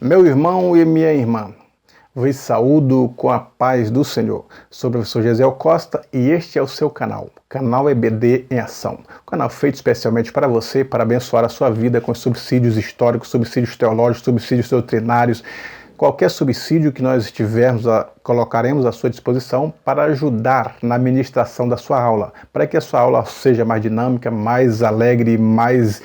Meu irmão e minha irmã, vos saúdo com a paz do Senhor. Sou o professor Gesiel Costa e este é o seu canal EBD em Ação. Um canal feito especialmente para você, para abençoar a sua vida com subsídios históricos, subsídios teológicos, subsídios doutrinários. Qualquer subsídio que nós tivermos, colocaremos à sua disposição para ajudar na ministração da sua aula, para que a sua aula seja mais dinâmica, mais alegre, mais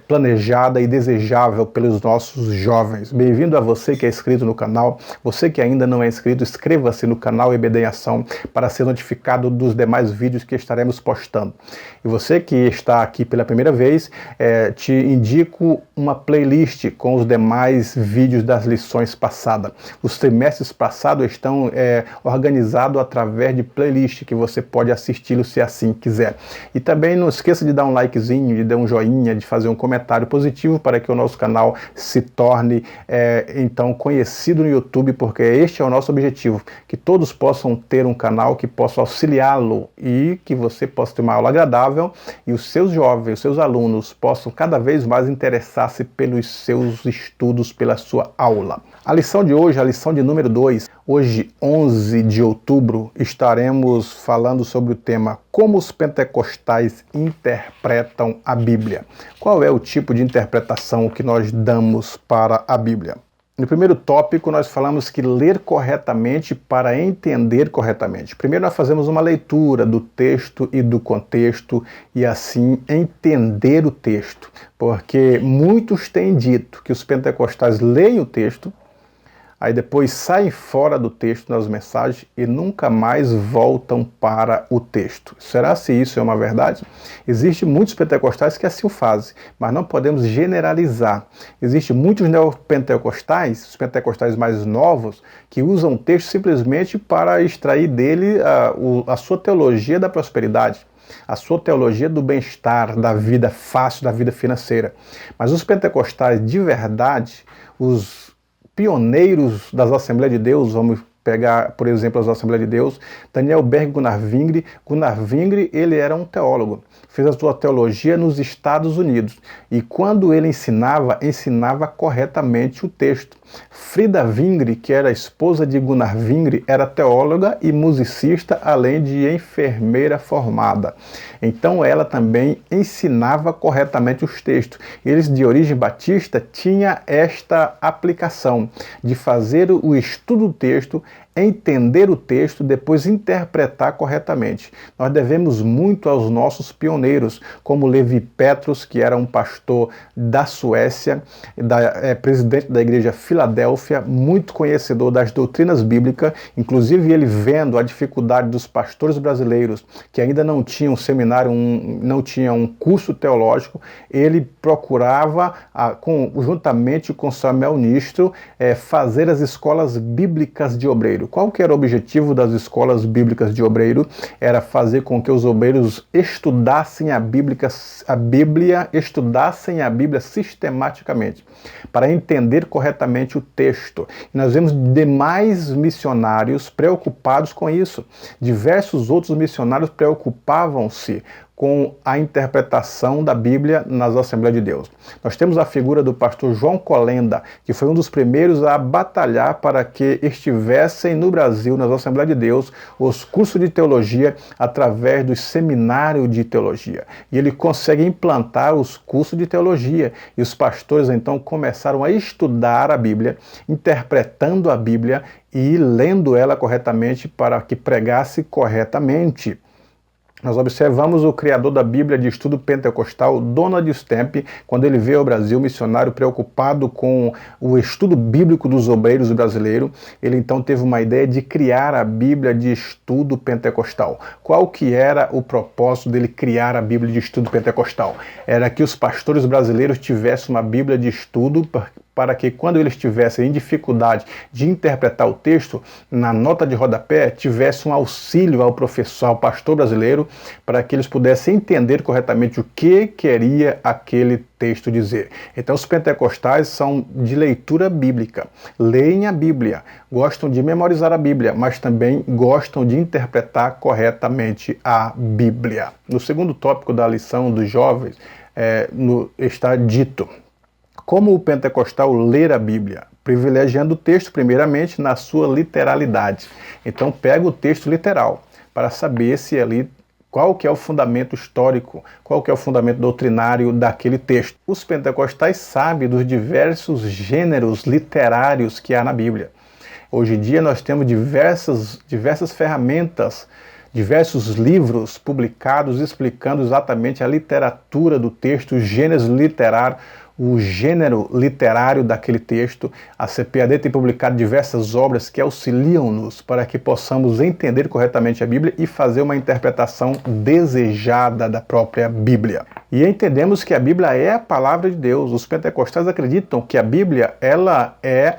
planejada e desejável pelos nossos jovens. Bem-vindo a você que é inscrito no canal. Você que ainda não é inscrito, inscreva-se no canal EBD em Ação para ser notificado dos demais vídeos que estaremos postando. E você que está aqui pela primeira vez, te indico uma playlist com os demais vídeos das lições passadas. Os trimestres passados estão organizados através de playlist que você pode assisti-lo se assim quiser. E também não esqueça de dar um likezinho, de dar um joinha, de fazer um comentário positivo para que o nosso canal se torne então conhecido no YouTube, porque este é o nosso objetivo, que todos possam ter um canal que possa auxiliá-lo e que você possa ter uma aula agradável e os seus jovens, os seus alunos possam cada vez mais interessar-se pelos seus estudos, pela sua aula. A lição de hoje, a lição de número 2, hoje 11 de outubro, estaremos falando sobre o tema como os pentecostais interpretam a Bíblia. Qual é o tipo de interpretação que nós damos para a Bíblia? No primeiro tópico, nós falamos que ler corretamente para entender corretamente. Primeiro, nós fazemos uma leitura do texto e do contexto e, assim, entender o texto. Porque muitos têm dito que os pentecostais leem o texto, aí depois saem fora do texto nas mensagens e nunca mais voltam para o texto. Será se isso é uma verdade? Existem muitos pentecostais que assim o fazem, mas não podemos generalizar. Existem muitos neopentecostais, os pentecostais mais novos, que usam o texto simplesmente para extrair dele a sua teologia da prosperidade, a sua teologia do bem-estar, da vida fácil, da vida financeira. Mas os pentecostais de verdade, os pioneiros das Assembleias de Deus, vamos pegar, por exemplo, as Assembleias de Deus, Daniel Berg e Gunnar Wingre. Gunnar Wingre, ele era um teólogo, fez a sua teologia nos Estados Unidos, e quando ele ensinava corretamente o texto. Frida Wingre, que era a esposa de Gunnar Wingre, era teóloga e musicista, além de enfermeira formada. Então ela também ensinava corretamente os textos. Eles, de origem batista, tinham esta aplicação de fazer o estudo do texto, entender o texto, depois interpretar corretamente. Nós devemos muito aos nossos pioneiros, como Levi Petrus, que era um pastor da Suécia, presidente da igreja Filadélfia, muito conhecedor das doutrinas bíblicas, inclusive ele vendo a dificuldade dos pastores brasileiros, que ainda não tinham um seminário, não tinham um curso teológico, ele procurava, juntamente com Samuel Nistro, fazer as escolas bíblicas de obreiro. Qual que era o objetivo das escolas bíblicas de obreiro? Era fazer com que os obreiros estudassem a Bíblia, estudassem a Bíblia sistematicamente, para entender corretamente o texto. E nós vemos demais missionários preocupados com isso. Diversos outros missionários preocupavam-se com a interpretação da Bíblia nas Assembleias de Deus. Nós temos a figura do pastor João Colenda, que foi um dos primeiros a batalhar para que estivessem no Brasil, nas Assembleias de Deus, os cursos de teologia através do seminário de teologia. E ele consegue implantar os cursos de teologia. E os pastores então começaram a estudar a Bíblia, interpretando a Bíblia e lendo ela corretamente para que pregasse corretamente. Nós observamos o criador da Bíblia de estudo pentecostal, Donald Stamp, quando ele veio ao Brasil, missionário preocupado com o estudo bíblico dos obreiros brasileiros, ele então teve uma ideia de criar a Bíblia de estudo pentecostal. Qual que era o propósito dele criar a Bíblia de estudo pentecostal? Era que os pastores brasileiros tivessem uma Bíblia de estudo para que quando eles estivessem em dificuldade de interpretar o texto, na nota de rodapé, tivesse um auxílio ao professor, ao pastor brasileiro, para que eles pudessem entender corretamente o que queria aquele texto dizer. Então os pentecostais são de leitura bíblica, leem a Bíblia, gostam de memorizar a Bíblia, mas também gostam de interpretar corretamente a Bíblia. No segundo tópico da lição dos jovens, está dito: como o pentecostal ler a Bíblia? privilegiando o texto primeiramente na sua literalidade. Então pega o texto literal para saber se ali qual que é o fundamento histórico, qual que é o fundamento doutrinário daquele texto. Os pentecostais sabem dos diversos gêneros literários que há na Bíblia. Hoje em dia nós temos diversas ferramentas, diversos livros publicados explicando exatamente a literatura do texto, o gênero literário daquele texto. A CPAD tem publicado diversas obras que auxiliam-nos para que possamos entender corretamente a Bíblia e fazer uma interpretação desejada da própria Bíblia. E entendemos que a Bíblia é a palavra de Deus. Os pentecostais acreditam que a Bíblia ela é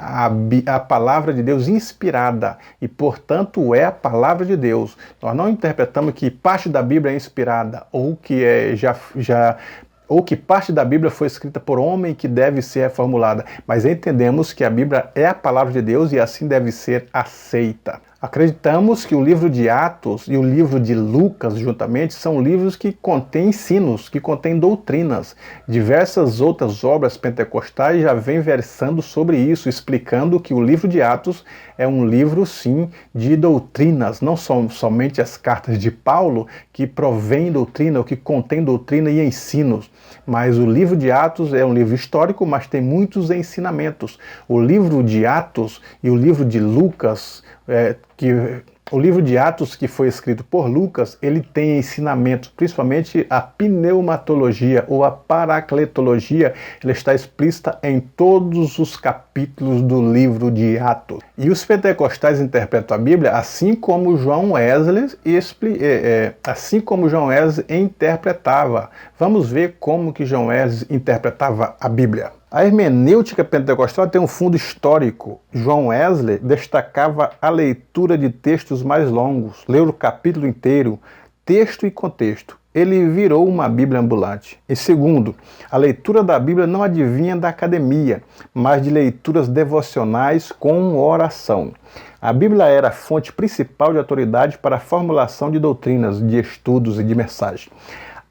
a palavra de Deus inspirada e, portanto, é a palavra de Deus. Nós não interpretamos que parte da Bíblia é inspirada ou que ou que parte da Bíblia foi escrita por homem que deve ser reformulada, mas entendemos que a Bíblia é a palavra de Deus e assim deve ser aceita. Acreditamos que o livro de Atos e o livro de Lucas, juntamente, são livros que contêm ensinos, que contêm doutrinas. Diversas outras obras pentecostais já vêm versando sobre isso, explicando que o livro de Atos é um livro, sim, de doutrinas. Não são somente as cartas de Paulo que provêm doutrina, ou que contém doutrina e ensinos, mas o livro de Atos é um livro histórico, mas tem muitos ensinamentos. O livro de Atos e o livro de Lucas, o livro de Atos, que foi escrito por Lucas, ele tem ensinamentos, principalmente a pneumatologia ou a paracletologia, ela está explícita em todos os capítulos do livro de Atos. E os pentecostais interpretam a Bíblia assim como John Wesley interpretava. Vamos ver como que John Wesley interpretava a Bíblia. A hermenêutica pentecostal tem um fundo histórico. John Wesley destacava a leitura de textos mais longos, leu o capítulo inteiro, texto e contexto. Ele virou uma Bíblia ambulante. E segundo, a leitura da Bíblia não advinha da academia, mas de leituras devocionais com oração. A Bíblia era a fonte principal de autoridade para a formulação de doutrinas, de estudos e de mensagens.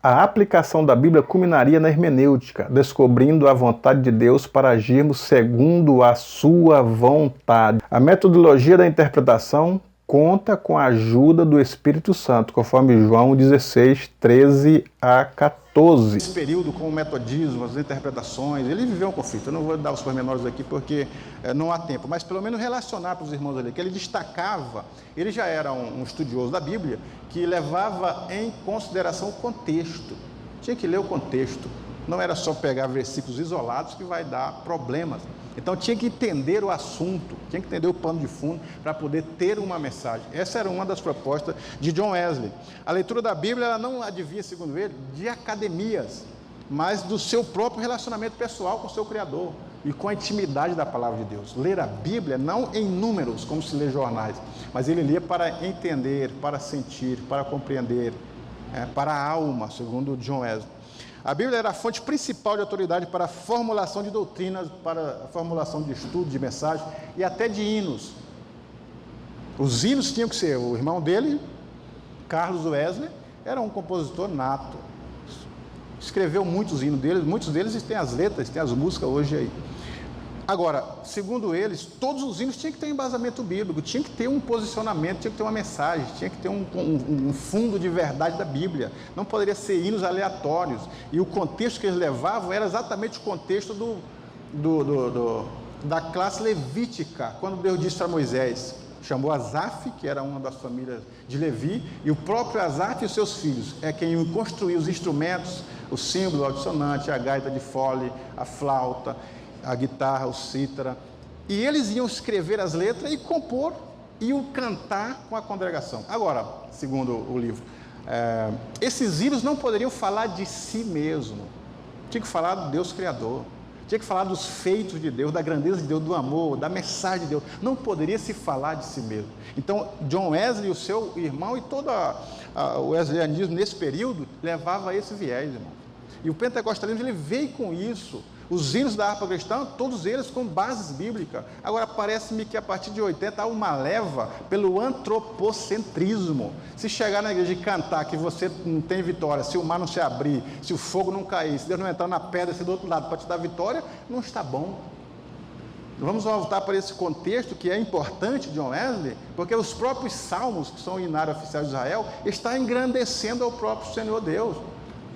A aplicação da Bíblia culminaria na hermenêutica, descobrindo a vontade de Deus para agirmos segundo a sua vontade. A metodologia da interpretação conta com a ajuda do Espírito Santo, conforme João 16, 13 a 14. Esse período com o metodismo, as interpretações, ele viveu um conflito. Eu não vou dar os pormenores aqui porque não há tempo, mas pelo menos relacionar para os irmãos ali, que ele destacava, ele já era um estudioso da Bíblia, que levava em consideração o contexto. Tinha que ler o contexto. Não era só pegar versículos isolados que vai dar problemas. Então tinha que entender o assunto, tinha que entender o pano de fundo para poder ter uma mensagem. Essa era uma das propostas de John Wesley. A leitura da Bíblia ela não advinha, segundo ele, de academias, mas do seu próprio relacionamento pessoal com o seu Criador e com a intimidade da palavra de Deus. Ler a Bíblia não em números, como se lê jornais, mas ele lia para entender, para sentir, para compreender, para a alma, segundo John Wesley. A Bíblia era a fonte principal de autoridade para a formulação de doutrinas, para a formulação de estudos, de mensagens e até de hinos. Os hinos tinham que ser, o irmão dele, Carlos Wesley, era um compositor nato. Escreveu muitos hinos deles, muitos deles têm as letras, têm as músicas hoje aí. Agora, segundo eles, todos os hinos tinham que ter um embasamento bíblico, tinha que ter um posicionamento, tinha que ter uma mensagem, tinha que ter um fundo de verdade da Bíblia. Não poderia ser hinos aleatórios. E o contexto que eles levavam era exatamente o contexto da classe levítica, quando Deus disse para Moisés, chamou Asaf, que era uma das famílias de Levi, e o próprio Asaf e os seus filhos é quem construiu os instrumentos, o símbolo, o dissonante, a gaita de fole, a flauta, a guitarra, o cítara, e eles iam escrever as letras e compor, iam cantar com a congregação. Agora, segundo o livro, esses hinos não poderiam falar de si mesmo, tinha que falar do Deus Criador, tinha que falar dos feitos de Deus, da grandeza de Deus, do amor, da mensagem de Deus, não poderia se falar de si mesmo. Então, John Wesley, o seu irmão e todo o wesleyanismo nesse período, levava a esse viés, irmão. E o pentecostalismo, ele veio com isso. Os hinos da harpa cristã, todos eles com bases bíblicas. Agora, parece-me que a partir de 80 há uma leva pelo antropocentrismo. Se chegar na igreja e cantar que você não tem vitória, se o mar não se abrir, se o fogo não cair, se Deus não entrar na pedra, se do outro lado para te dar vitória, não está bom. Vamos voltar para esse contexto que é importante, John Wesley, porque os próprios salmos, que são o inário oficial de Israel, está engrandecendo ao próprio Senhor Deus.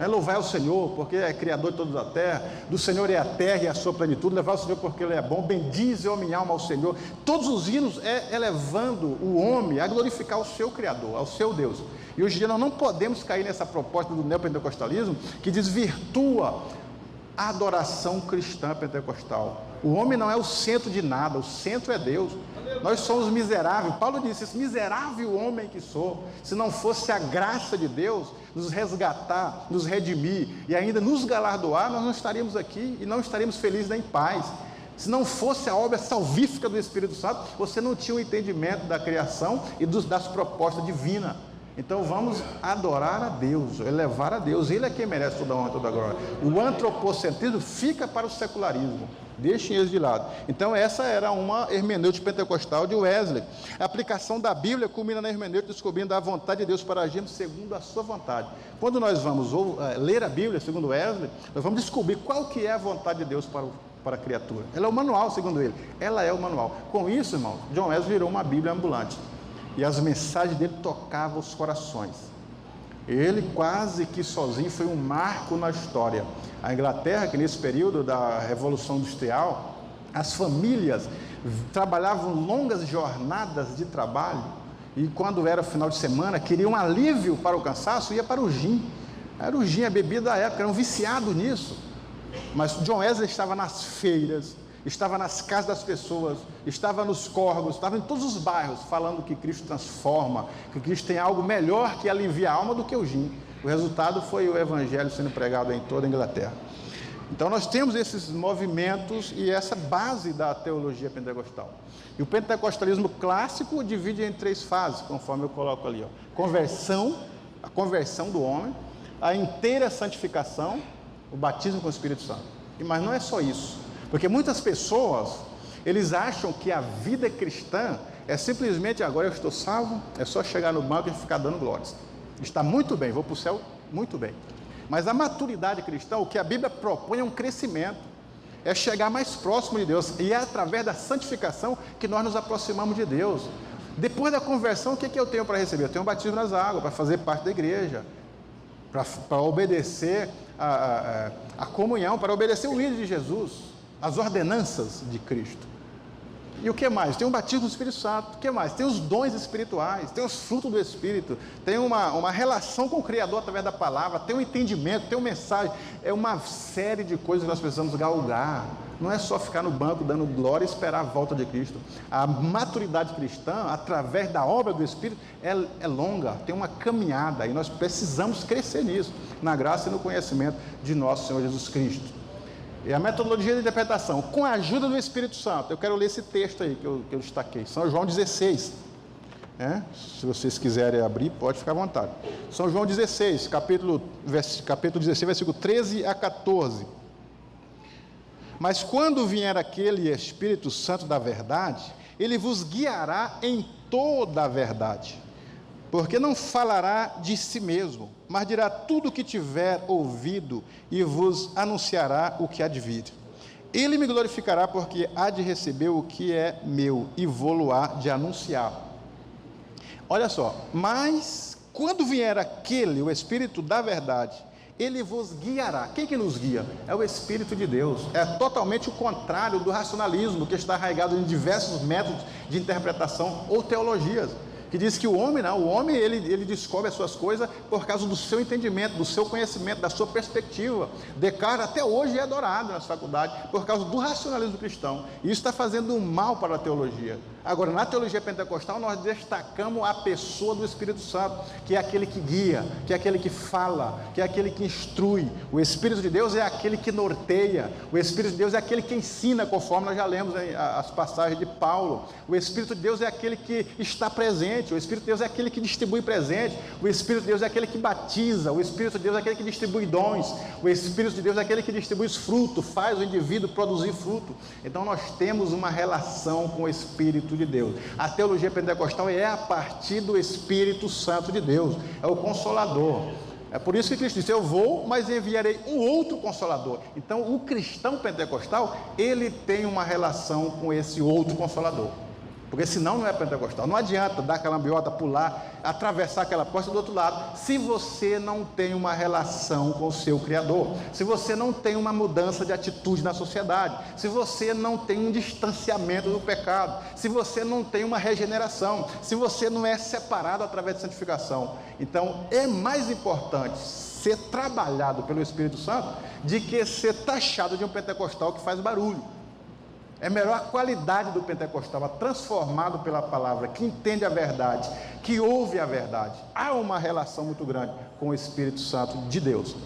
Louvai ao Senhor, porque é Criador de toda a terra, do Senhor é a terra e a sua plenitude, levar ao Senhor porque Ele é bom, bendize, ó minha alma, ao Senhor. Todos os hinos é elevando o homem a glorificar o seu Criador, ao seu Deus. E hoje em dia nós não podemos cair nessa proposta do neopentecostalismo que desvirtua a adoração cristã pentecostal. O homem não é o centro de nada, o centro é Deus. Nós somos miseráveis. Paulo disse, esse miserável homem que sou, se não fosse a graça de Deus nos resgatar, nos redimir e ainda nos galardoar, nós não estaríamos aqui e não estaríamos felizes nem em paz. Se não fosse a obra salvífica do Espírito Santo, você não tinha o entendimento da criação e das propostas divinas. Então vamos adorar a Deus, elevar a Deus. Ele é quem merece toda a honra e toda a glória. O antropocentrismo fica para o secularismo. Deixem eles de lado. Então essa era uma hermenêutica pentecostal de Wesley. A aplicação da Bíblia culmina na hermenêutica descobrindo a vontade de Deus para agirmos segundo a sua vontade. Quando nós vamos ler a Bíblia, segundo Wesley, nós vamos descobrir qual que é a vontade de Deus para a criatura. Ela é o manual, segundo ele. Ela é o manual. Com isso, irmão, John Wesley virou uma Bíblia ambulante. E as mensagens dele tocavam os corações. Ele quase que sozinho foi um marco na história. A Inglaterra, que nesse período da Revolução Industrial, as famílias trabalhavam longas jornadas de trabalho e quando era final de semana, queriam um alívio para o cansaço, ia para o gin. Era o gin, a bebida da época, eram viciados nisso. Mas John Wesley estava nas feiras, estava nas casas das pessoas, estava nos córregos, estava em todos os bairros, falando que Cristo transforma, que Cristo tem algo melhor que aliviar a alma do que o gin. O resultado foi o evangelho sendo pregado em toda a Inglaterra. Então nós temos esses movimentos e essa base da teologia pentecostal. E o pentecostalismo clássico divide em 3 fases, conforme eu coloco ali. A conversão do homem, a inteira santificação, o batismo com o Espírito Santo. Mas não é só isso. Porque muitas pessoas, eles acham que a vida cristã é simplesmente, agora eu estou salvo, é só chegar no banco e ficar dando glórias. Está muito bem, vou para o céu muito bem. Mas a maturidade cristã, o que a Bíblia propõe é um crescimento, é chegar mais próximo de Deus. E é através da santificação que nós nos aproximamos de Deus. Depois da conversão, o que eu tenho para receber? Eu tenho um batismo nas águas, para fazer parte da igreja, para obedecer a comunhão, para obedecer o líder de Jesus, as ordenanças de Cristo. E o que mais? Tem um batismo do Espírito Santo. O que mais? Tem os dons espirituais, tem os frutos do Espírito, tem uma relação com o Criador através da palavra, tem um entendimento, tem uma mensagem. É uma série de coisas que nós precisamos galgar. Não é só ficar no banco dando glória e esperar a volta de Cristo. A maturidade cristã, através da obra do Espírito, é longa, tem uma caminhada, e nós precisamos crescer nisso, na graça e no conhecimento de nosso Senhor Jesus Cristo. E a metodologia de interpretação, com a ajuda do Espírito Santo. Eu quero ler esse texto aí que eu destaquei, São João 16. Se vocês quiserem abrir, pode ficar à vontade. São João 16, capítulo 16, versículo 13 a 14. Mas quando vier aquele Espírito Santo da verdade, ele vos guiará em toda a verdade. Porque não falará de si mesmo, mas dirá tudo o que tiver ouvido e vos anunciará o que há de vir. Ele me glorificará, porque há de receber o que é meu e vou-lo-á de anunciar. Olha só, mas quando vier aquele, o Espírito da verdade, ele vos guiará. Quem que nos guia? É o Espírito de Deus. É totalmente o contrário do racionalismo, que está arraigado em diversos métodos de interpretação ou teologias. Que diz que o homem ele descobre as suas coisas por causa do seu entendimento, do seu conhecimento, da sua perspectiva. Descartes até hoje é adorado nas faculdades por causa do racionalismo cristão. E isso está fazendo um mal para a teologia. Agora, na teologia pentecostal, nós destacamos a pessoa do Espírito Santo, que é aquele que guia, que é aquele que fala, que é aquele que instrui. O Espírito de Deus é aquele que norteia. O Espírito de Deus é aquele que ensina, conforme nós já lemos as passagens de Paulo. O Espírito de Deus é aquele que está presente. O Espírito de Deus é aquele que distribui presente. O Espírito de Deus é aquele que batiza. O Espírito de Deus é aquele que distribui dons. O Espírito de Deus é aquele que distribui os frutos, faz o indivíduo produzir fruto. Então nós temos uma relação com o Espírito de Deus. A teologia pentecostal é a partir do Espírito Santo de Deus. É o Consolador. É por isso que Cristo disse, eu vou, mas enviarei um outro Consolador. Então, o cristão pentecostal, ele tem uma relação com esse outro Consolador. Porque senão não é pentecostal. Não adianta dar aquela ambiota, pular, atravessar aquela porta do outro lado, se você não tem uma relação com o seu Criador, se você não tem uma mudança de atitude na sociedade, se você não tem um distanciamento do pecado, se você não tem uma regeneração, se você não é separado através de santificação. Então, é mais importante ser trabalhado pelo Espírito Santo do que ser taxado de um pentecostal que faz barulho. É melhor a qualidade do pentecostal, transformado pela palavra, que entende a verdade, que ouve a verdade. Há uma relação muito grande com o Espírito Santo de Deus.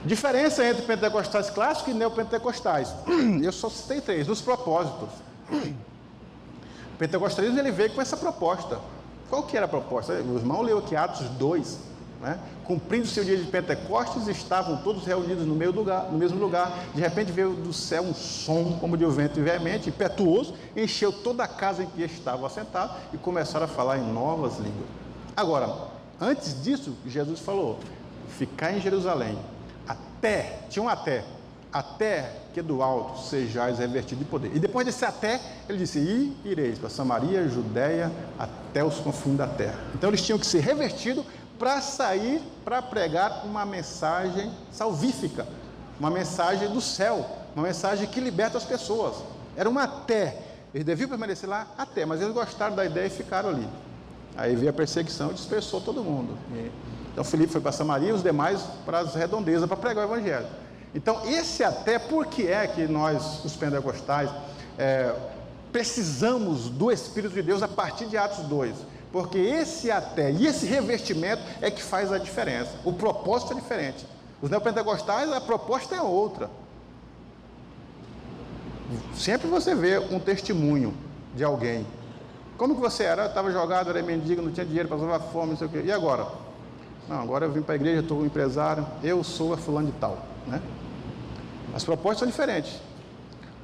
Diferença entre pentecostais clássicos e neopentecostais. Eu só citei 3, nos propósitos. O pentecostalismo ele veio com essa proposta. Qual que era a proposta? O irmão leu aqui Atos 2. Né? Cumprindo-se o dia de Pentecostes, estavam todos reunidos no mesmo lugar. De repente veio do céu um som como de um vento veemente, impetuoso, encheu toda a casa em que estavam assentados e começaram a falar em novas línguas. Agora, antes disso, Jesus falou: ficar em Jerusalém, até que do alto sejais revestido de poder. E depois desse até, ele disse: e ireis para Samaria, Judeia, até os confins da terra. Então eles tinham que ser revestidos para sair, para pregar uma mensagem salvífica, uma mensagem do céu, uma mensagem que liberta as pessoas. Era um até, eles deviam permanecer lá até, mas eles gostaram da ideia e ficaram ali. Aí veio a perseguição e dispersou todo mundo. Então Filipe foi para Samaria, os demais para as redondezas, para pregar o evangelho. Então esse até, por que é que nós, os pentecostais, precisamos do Espírito de Deus a partir de Atos 2? Porque esse até e esse revestimento é que faz a diferença. O propósito é diferente. Os neopentecostais, a proposta é outra. Sempre você vê um testemunho de alguém. Como que você era? Eu estava jogado, era mendigo, não tinha dinheiro, passava fome, não sei o quê. E agora? Não, agora eu vim para a igreja, estou um empresário, eu sou a fulano de tal. Né? As propostas são diferentes.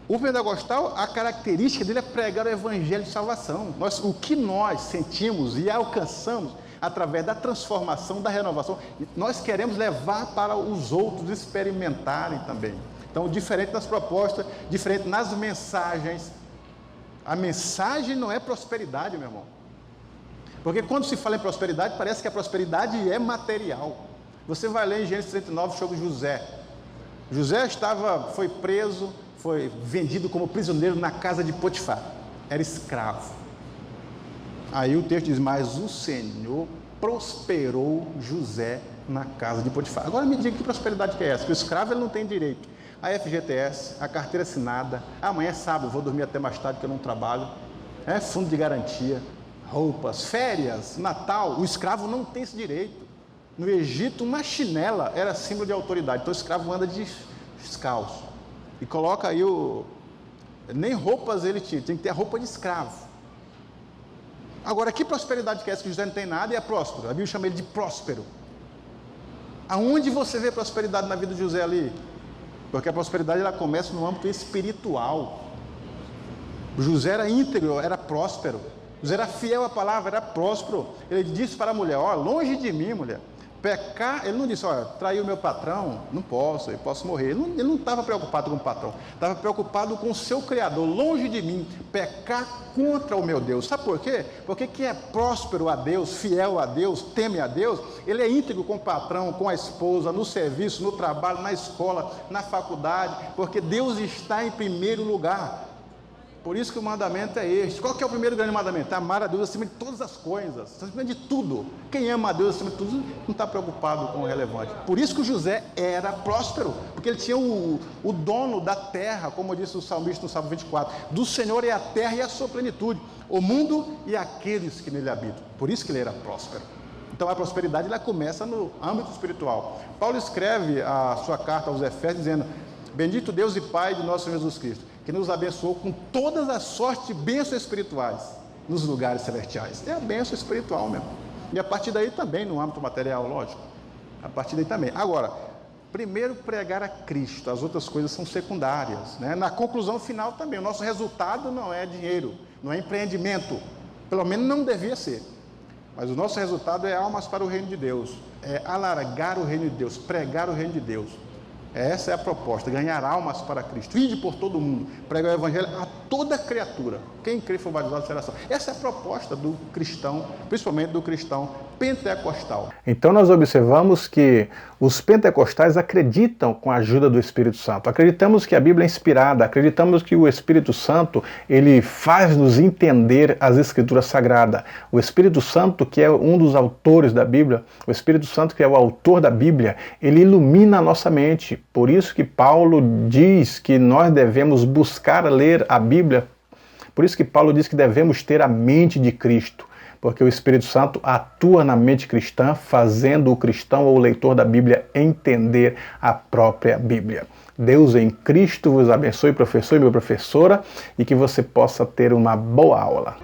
O pentecostal, a característica dele é pregar o evangelho de salvação. O que nós sentimos e alcançamos através da transformação, da renovação, nós queremos levar para os outros experimentarem também. Então, diferente das propostas, diferente nas mensagens. A mensagem não é prosperidade, meu irmão. Porque quando se fala em prosperidade, parece que a prosperidade é material. Você vai ler em Gênesis 39 sobre José. José foi preso, foi vendido como prisioneiro na casa de Potifar, era escravo. Aí o texto diz: mas o Senhor prosperou José na casa de Potifar. Agora me diga que prosperidade que é essa? Que o escravo ele não tem direito a FGTS, a carteira assinada, amanhã é sábado, vou dormir até mais tarde que eu não trabalho, fundo de garantia, roupas, férias, Natal. O escravo não tem esse direito. No Egito, uma chinela era símbolo de autoridade, então o escravo anda descalço. E coloca aí nem roupas ele tinha, tem que ter a roupa de escravo. Agora, que prosperidade que é essa? Que José não tem nada e é próspero. A Bíblia chama ele de próspero. Aonde você vê prosperidade na vida de José ali? Porque a prosperidade ela começa no âmbito espiritual. José era íntegro, era próspero. José era fiel à palavra, era próspero. Ele disse para a mulher: longe de mim, mulher, pecar. Ele não disse: trair o meu patrão, não posso, eu posso morrer. Ele não estava preocupado com o patrão, estava preocupado com o seu Criador. Longe de mim pecar contra o meu Deus. Sabe por quê? Porque quem é próspero a Deus, fiel a Deus, teme a Deus, ele é íntegro com o patrão, com a esposa, no serviço, no trabalho, na escola, na faculdade, porque Deus está em primeiro lugar. Por isso que o mandamento é este. Qual que é o primeiro grande mandamento? Amar a Deus acima de todas as coisas, acima de tudo. Quem ama a Deus acima de tudo não está preocupado com o relevante. Por isso que o José era próspero, porque ele tinha o dono da terra, como disse o salmista no Salmo 24, do Senhor é a terra e a sua plenitude, o mundo e aqueles que nele habitam. Por isso que ele era próspero. Então a prosperidade ela começa no âmbito espiritual. Paulo escreve a sua carta aos Efésios dizendo: bendito Deus e Pai de nosso Senhor Jesus Cristo, que nos abençoou com todas as sortes de bênçãos espirituais nos lugares celestiais. É a bênção espiritual mesmo. E a partir daí também, no âmbito material, lógico. A partir daí também. Agora, primeiro pregar a Cristo, as outras coisas são secundárias. Né? Na conclusão final também, o nosso resultado não é dinheiro, não é empreendimento. Pelo menos não devia ser. Mas o nosso resultado é almas para o reino de Deus, é alargar o reino de Deus, pregar o reino de Deus. Essa é a proposta, ganhar almas para Cristo. Ide por todo mundo, pregar o evangelho a toda criatura. Quem crê e for batizado será salvo. Essa é a proposta do cristão, principalmente do cristão pentecostal. Então nós observamos que os pentecostais acreditam com a ajuda do Espírito Santo. Acreditamos que a Bíblia é inspirada, acreditamos que o Espírito Santo, ele faz-nos entender as Escrituras Sagradas. O Espírito Santo, que é um dos autores da Bíblia, o Espírito Santo, que é o autor da Bíblia, ele ilumina a nossa mente. Por isso que Paulo diz que nós devemos buscar ler a Bíblia. Por isso que Paulo diz que devemos ter a mente de Cristo. Porque o Espírito Santo atua na mente cristã, fazendo o cristão ou o leitor da Bíblia entender a própria Bíblia. Deus em Cristo vos abençoe, professor e minha professora, e que você possa ter uma boa aula.